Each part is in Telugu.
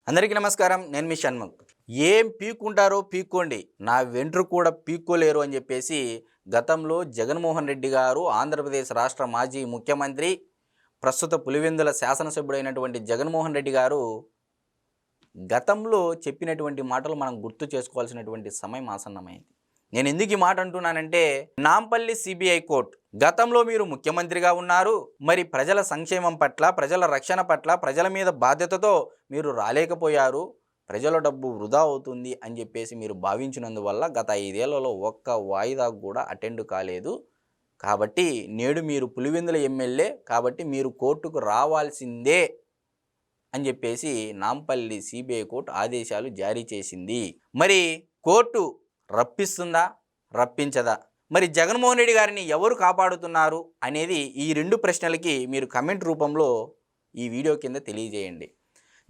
అందరికీ నమస్కారం. నేను మీ షణ్ముఖ్. ఏం పీక్కుంటారో పీక్కోండి, నా వెంట్రుక కూడా పీక్కోలేరు అని చెప్పేసి గతంలో జగన్మోహన్ రెడ్డి గారు, ఆంధ్రప్రదేశ్ రాష్ట్ర మాజీ ముఖ్యమంత్రి, ప్రస్తుత పులివెందుల శాసనసభ్యుడైనటువంటి జగన్మోహన్ రెడ్డి గారు గతంలో చెప్పినటువంటి మాటలు మనం గుర్తు చేసుకోవాల్సినటువంటి సమయం ఆసన్నమైంది. నేను ఎందుకు ఈ మాట అంటున్నానంటే, నాంపల్లి సిబిఐ కోర్టు, గతంలో మీరు ముఖ్యమంత్రిగా ఉన్నారు, మరి ప్రజల సంక్షేమం పట్ల, ప్రజల రక్షణ పట్ల, ప్రజల మీద బాధ్యతతో మీరు రాలేకపోయారు, ప్రజల డబ్బు వృధా అవుతుంది అని చెప్పేసి మీరు భావించినందువల్ల గత 5 ఏళ్లలో ఒక్క వాయిదా కూడా అటెండ్ కాలేదు. కాబట్టి నేడు మీరు పులివెందుల ఎమ్మెల్యే, కాబట్టి మీరు కోర్టుకు రావాల్సిందే అని చెప్పేసి నాంపల్లి సిబిఐ కోర్టు ఆదేశాలు జారీ చేసింది. మరి కోర్టు రప్పిస్తుందా, రప్పించదా? మరి జగన్మోహన్ రెడ్డి గారిని ఎవరు కాపాడుతున్నారు అనేది ఈ 2 ప్రశ్నలకి మీరు కమెంట్ రూపంలో ఈ వీడియో కింద తెలియజేయండి.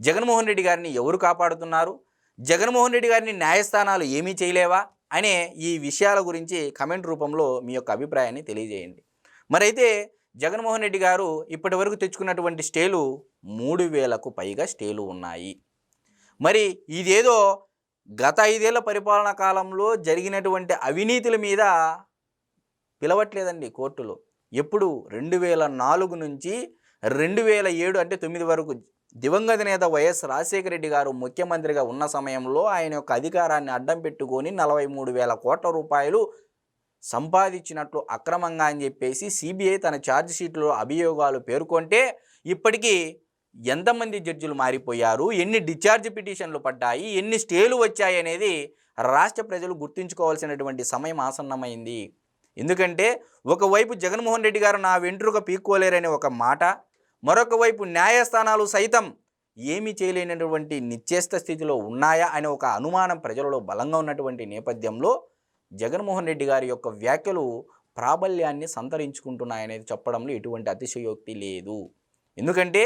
జగన్మోహన్ రెడ్డి గారిని ఎవరు కాపాడుతున్నారు, జగన్మోహన్ రెడ్డి గారిని న్యాయస్థానాలు ఏమీ చేయలేవా అనే ఈ విషయాల గురించి కమెంట్ రూపంలో మీ యొక్క అభిప్రాయాన్ని తెలియజేయండి. మరైతే జగన్మోహన్ రెడ్డి గారు ఇప్పటి వరకు తెచ్చుకున్నటువంటి స్టేలు 3000కు పైగా స్టేలు ఉన్నాయి. మరి ఇదేదో గత 5 ఏళ్ల పరిపాలనా కాలంలో జరిగినటువంటి అవినీతుల మీద పిలవట్లేదండి కోర్టులో. ఎప్పుడు 2004 నుంచి 2007 అంటే 9 వరకు దివంగత నేత వైఎస్ రాజశేఖర రెడ్డి గారు ముఖ్యమంత్రిగా ఉన్న సమయంలో ఆయన యొక్క అధికారాన్ని అడ్డం పెట్టుకొని 43,000 కోట్ల రూపాయలు సంపాదించినట్లు అక్రమంగా అని చెప్పేసి సిబిఐ తన ఛార్జ్ షీట్లో అభియోగాలు పేర్కొంటే ఇప్పటికీ ఎంతమంది జడ్జిలు మారిపోయారు, ఎన్ని డిశ్చార్జ్ పిటిషన్లు పడ్డాయి, ఎన్ని స్టేలు వచ్చాయి అనేది రాష్ట్ర ప్రజలు గుర్తుంచుకోవాల్సినటువంటి సమయం ఆసన్నమైంది. ఎందుకంటే ఒకవైపు జగన్మోహన్ రెడ్డి గారు నా వెంట్రుక పీక్కోలేరనే ఒక మాట, మరొక వైపు న్యాయస్థానాలు సైతం ఏమీ చేయలేనటువంటి నిశ్చేష్ట స్థితిలో ఉన్నాయా అనే ఒక అనుమానం ప్రజలలో బలంగా ఉన్నటువంటి నేపథ్యంలో జగన్మోహన్ రెడ్డి గారి యొక్క వ్యాఖ్యలు ప్రాబల్యాన్ని సంతరించుకుంటున్నాయనేది చెప్పడంలో ఎటువంటి అతిశయోక్తి లేదు. ఎందుకంటే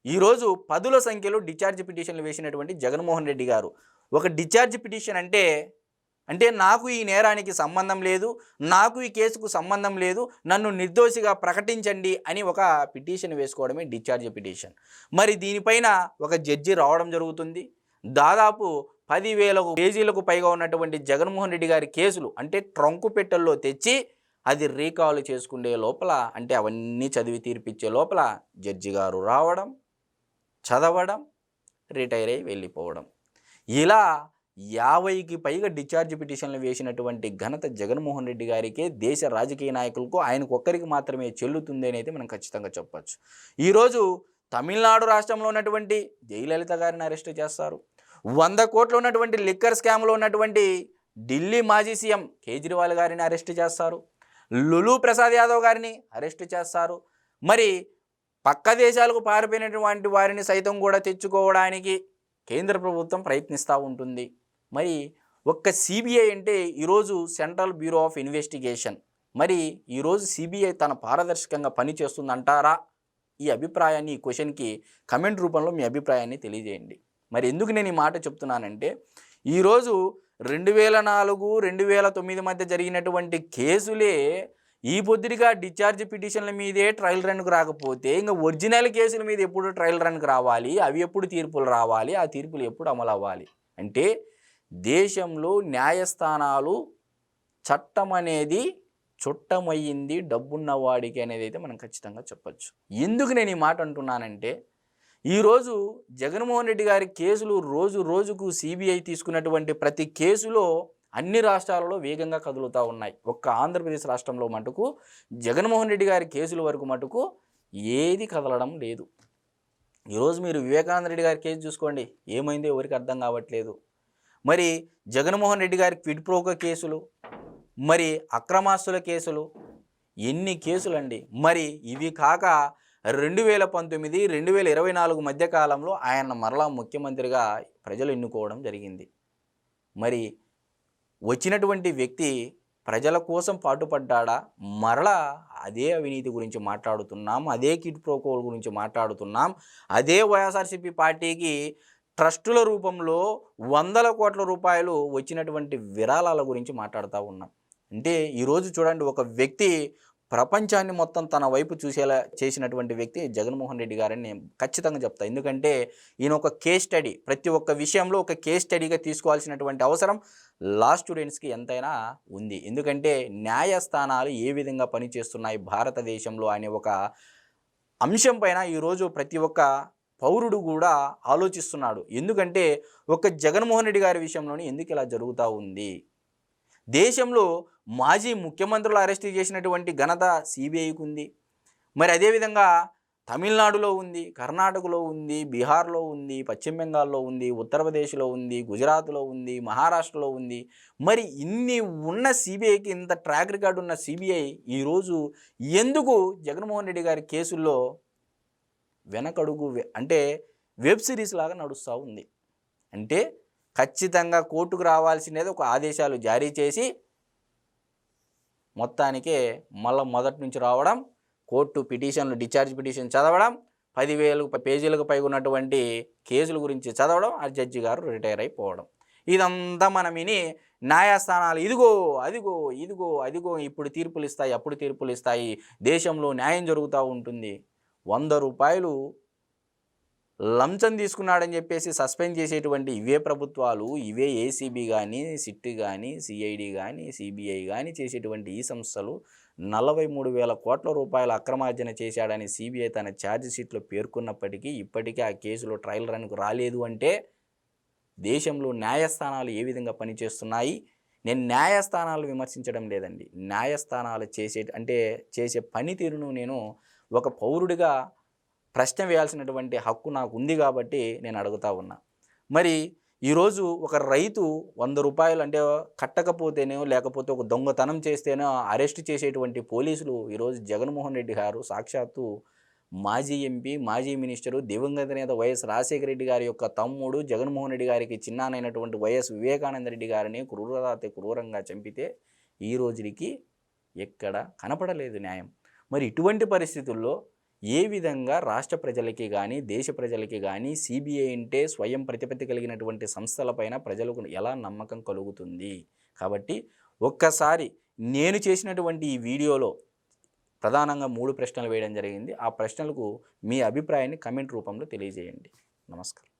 ఈరోజు 10ల సంఖ్యలో డిశ్చార్జ్ పిటిషన్లు వేసినటువంటి జగన్మోహన్ రెడ్డి గారు, ఒక డిశ్చార్జ్ పిటిషన్ అంటే నాకు ఈ నేరానికి సంబంధం లేదు, నాకు ఈ కేసుకు సంబంధం లేదు, నన్ను నిర్దోషిగా ప్రకటించండి అని ఒక పిటిషన్ వేసుకోవడమే డిశ్చార్జ్ పిటిషన్. మరి దీనిపైన ఒక జడ్జి రావడం జరుగుతుంది. దాదాపు 10,000 పేజీలకు పైగా ఉన్నటువంటి జగన్మోహన్ రెడ్డి గారి కేసులు అంటే ట్రంకు పెట్టెల్లో తెచ్చి అది రీకాల్ చేసుకునే లోపల, అంటే అవన్నీ చదివి తీర్పిచ్చే లోపల జడ్జి గారు రావడం, చదవడం, రిటైర్ అయ్యి వెళ్ళిపోవడం, ఇలా 50కి పైగా డిశ్చార్జ్ పిటిషన్లు వేసినటువంటి ఘనత జగన్మోహన్ రెడ్డి గారికే, దేశ రాజకీయ నాయకులకు ఆయనకు ఒక్కరికి మాత్రమే చెల్లుతుంది అని అయితే మనం ఖచ్చితంగా చెప్పచ్చు. ఈరోజు తమిళనాడు రాష్ట్రంలో ఉన్నటువంటి జయలలిత గారిని అరెస్ట్ చేస్తారు. 100 కోట్లు ఉన్నటువంటి లిక్కర్ స్కామ్లో ఉన్నటువంటి ఢిల్లీ మాజీ సీఎం కేజ్రీవాల్ గారిని అరెస్ట్ చేస్తారు. లులు ప్రసాద్ యాదవ్ గారిని అరెస్ట్ చేస్తారు. మరి పక్క దేశాలకు పారిపోయినటువంటి వారిని సైతం కూడా తెచ్చుకోవడానికి కేంద్ర ప్రభుత్వం ప్రయత్నిస్తూ ఉంటుంది. మరి ఒక్క సిబిఐ అంటే ఈరోజు సెంట్రల్ బ్యూరో ఆఫ్ ఇన్వెస్టిగేషన్, మరి ఈరోజు సిబిఐ తన పారదర్శకంగా పనిచేస్తుందంటారా? ఈ అభిప్రాయాన్ని, ఈ క్వశ్చన్కి కమెంట్ రూపంలో మీ అభిప్రాయాన్ని తెలియజేయండి. మరి ఎందుకు నేను ఈ మాట చెప్తున్నానంటే, ఈరోజు 2004, 2009 మధ్య జరిగినటువంటి కేసులే ఈ పొద్దుడిగా డిశ్చార్జ్ పిటిషన్ల మీదే ట్రయల్ రన్కు రాకపోతే ఇంకా ఒరిజినల్ కేసుల మీద ఎప్పుడు ట్రయల్ రన్కు రావాలి, అవి ఎప్పుడు తీర్పులు రావాలి, ఆ తీర్పులు ఎప్పుడు అమలు అవ్వాలి? అంటే దేశంలో న్యాయస్థానాలు చట్టం అనేది చుట్టమయ్యింది డబ్బున్నవాడికి అనేది అయితే మనం ఖచ్చితంగా చెప్పచ్చు. ఎందుకు నేను ఈ మాట అంటున్నానంటే, ఈరోజు జగన్మోహన్ రెడ్డి గారి కేసులు రోజు రోజుకు సిబిఐ తీసుకున్నటువంటి ప్రతి కేసులో అన్ని రాష్ట్రాలలో వేగంగా కదులుతూ ఉన్నాయి. ఒక్క ఆంధ్రప్రదేశ్ రాష్ట్రంలో మటుకు జగన్మోహన్ రెడ్డి గారి కేసుల వరకు మటుకు ఏది కదలడం లేదు. ఈరోజు మీరు వివేకానంద రెడ్డి గారి కేసు చూసుకోండి, ఏమైందో ఎవరికి అర్థం కావట్లేదు. మరి జగన్మోహన్ రెడ్డి గారి క్విడ్ ప్రోకో కేసులు, మరి అక్రమాస్తుల కేసులు, ఎన్ని కేసులండి. మరి ఇవి కాక 2019, 2024 మధ్యకాలంలో ఆయన మరలా ముఖ్యమంత్రిగా ప్రజలు ఎన్నుకోవడం జరిగింది. మరి వచ్చినటువంటి వ్యక్తి ప్రజల కోసం పాటుపడ్డా? మరలా అదే అవినీతి గురించి మాట్లాడుతున్నాం, అదే కిడ్ ప్రోకోల్ గురించి మాట్లాడుతున్నాం, అదే వైఎస్ఆర్సీపీ పార్టీకి ట్రస్టుల రూపంలో 100 కోట్ల రూపాయలు వచ్చినటువంటి విరాళాల గురించి మాట్లాడుతూ ఉన్నాం. అంటే ఈరోజు చూడండి, ఒక వ్యక్తి ప్రపంచాన్ని మొత్తం తన వైపు చూసేలా చేసినటువంటి వ్యక్తి జగన్మోహన్ రెడ్డి గారని నేను ఖచ్చితంగా చెప్తా. ఎందుకంటే ఈయన ఒక కేస్ స్టడీ. ప్రతి ఒక్క విషయంలో ఒక కేస్ స్టడీగా తీసుకోవాల్సినటువంటి అవసరం లా స్టూడెంట్స్‌కి ఎంతైనా ఉంది. ఎందుకంటే న్యాయస్థానాలు ఏ విధంగా పనిచేస్తున్నాయి భారతదేశంలో అనే ఒక అంశం పైన ఈరోజు ప్రతి ఒక్క పౌరుడు కూడా ఆలోచిస్తున్నాడు. ఎందుకంటే ఒక జగన్మోహన్ రెడ్డి గారి విషయంలోనే ఎందుకు ఇలా జరుగుతూ ఉంది? దేశంలో మాజీ ముఖ్యమంత్రులు అరెస్ట్ చేసినటువంటి ఘనత సిబిఐకి ఉంది. మరి అదేవిధంగా తమిళనాడులో ఉంది, కర్ణాటకలో ఉంది, బీహార్లో ఉంది, పశ్చిమ బెంగాల్లో ఉంది, ఉత్తరప్రదేశ్లో ఉంది, గుజరాత్లో ఉంది, మహారాష్ట్రలో ఉంది. మరి ఇన్ని ఉన్న సిబిఐకి, ఇంత ట్రాక్ రికార్డు ఉన్న సిబిఐ ఈరోజు ఎందుకు జగన్మోహన్ రెడ్డి గారి కేసుల్లో వెనకడుగు అంటే వెబ్ సిరీస్ లాగా నడుస్తూ ఉంది? అంటే ఖచ్చితంగా కోర్టుకు రావాల్సినది ఒక ఆదేశాలు జారీ చేసి మొత్తానికే మళ్ళీ మొదటి నుంచి రావడం, కోర్టు పిటిషన్లు డిశ్చార్జ్ పిటిషన్ చదవడం, 10,000 పేజీలకు పైగా ఉన్నటువంటి కేసుల గురించి చదవడం, ఆ జడ్జి గారు రిటైర్ అయిపోవడం. ఇదంతా మనం విని న్యాయస్థానాలు ఇదిగో అదిగో ఇదిగో అదిగో ఇప్పుడు తీర్పులు ఇస్తాయి, అప్పుడు తీర్పులు ఇస్తాయి, దేశంలో న్యాయం జరుగుతూ ఉంటుంది. ₹100 లంచం తీసుకున్నాడని చెప్పేసి సస్పెండ్ చేసేటువంటి ఇవే ప్రభుత్వాలు, ఇవే ఏసీబీ కానీ, సిట్ కానీ, సిఐడి కానీ, సిబిఐ కానీ చేసేటువంటి ఈ సంస్థలు 43,000 కోట్ల రూపాయల అక్రమార్జన చేశాడని సిబిఐ తన ఛార్జ్ షీట్లో పేర్కొన్నప్పటికీ ఇప్పటికీ ఆ కేసులో ట్రయల్ రన్కు రాలేదు. అంటే దేశంలో న్యాయస్థానాలు ఏ విధంగా పనిచేస్తున్నాయి? నేను న్యాయస్థానాలు విమర్శించడం లేదండి. న్యాయస్థానాలు చేసే పనితీరును నేను ఒక పౌరుడిగా ప్రశ్న వేయాల్సినటువంటి హక్కు నాకు ఉంది కాబట్టి నేను అడుగుతా ఉన్నా. మరి ఈరోజు ఒక రైతు ₹100 అంటే కట్టకపోతేనో, లేకపోతే ఒక దొంగతనం చేస్తేనో అరెస్ట్ చేసేటువంటి పోలీసులు ఈరోజు జగన్మోహన్ రెడ్డి గారు సాక్షాత్తు మాజీ ఎంపీ, మాజీ మినిస్టరు, దివంగత నేత వైఎస్ రాజశేఖర రెడ్డి గారి యొక్క తమ్ముడు, జగన్మోహన్ రెడ్డి గారికి చిన్నానైనటువంటి వైఎస్ వివేకానంద రెడ్డి గారిని క్రూరంగా చంపితే ఈ రోజుకి ఎక్కడ కనపడలేదు న్యాయం. మరి ఇటువంటి పరిస్థితుల్లో ఏ విధంగా రాష్ట్ర ప్రజలకి కానీ, దేశ ప్రజలకి కానీ సిబిఐ అంటే స్వయం ప్రతిపత్తి కలిగినటువంటి సంస్థలపైన ప్రజలకు ఎలా నమ్మకం కలుగుతుంది? కాబట్టి ఒక్కసారి నేను చేసినటువంటి ఈ వీడియోలో ప్రధానంగా 3 ప్రశ్నలు వేయడం జరిగింది. ఆ ప్రశ్నలకు మీ అభిప్రాయాన్ని కమెంట్ రూపంలో తెలియజేయండి. నమస్కారం.